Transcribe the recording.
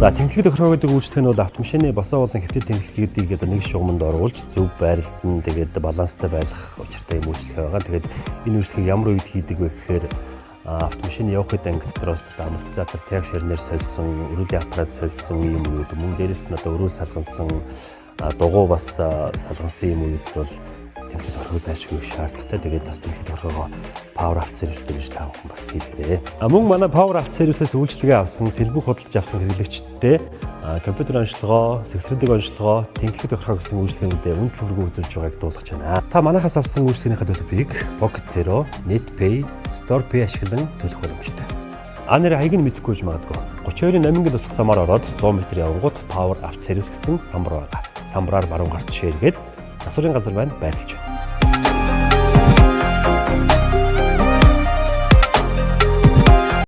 За тэнхлэг тохироо гэдэг үйлчлэг нь бол автомашины босоо болон хэвтэ тэнхлэгийг одоо нэг шугамд оруулж зөв байрлалд нь тэгээд баланстай байлгах учиртай юм үйлчлэг байгаа. Тэгээд энэ үйлчлэгийг ямар үед хийдэг вэ гэхээр автомашины явах үед анги дотроос амортизатор тайв ширнээр сольсон, өрүүлийн аппарат сольсон юм үед мөн дээрээс нь одоо өрөөл салгансан дугуй бас салгансан юм үед бол тэнхлэг тохироо зайлшгүй шаардлагатай. Тэгээд бас тэнхлэг тохироо Power After Service гэж та бүхэн бас хэлээрэй. Мөн манай Power After Service-ээс үйлчлэгээ авсан, сэлбэг худалдаж авсан хэрэглэгчтэй компьютер онцлогоо, сэвсэрдэг онцлогоо, тэнхлэг тохироо гэсэн үйлчлэгүүдэд үн төлбөргүй үзүүлж байгааг дуулгаж байна. Та манайхаас авсан үйлчлэгийнхээ төлбөрийг Pocket Zero, NetPay, StorePay ашиглан төлөх боломжтой. Нэр хаяг нь мэдэхгүй ч магадгүй. 32-ын 8-гийн туслах самаар ороод 100 м явангууд Power After Service гэсэн самбар байгаа. Самбараар баруун гарт ширгээд засварын газар байна, байрлаж байна.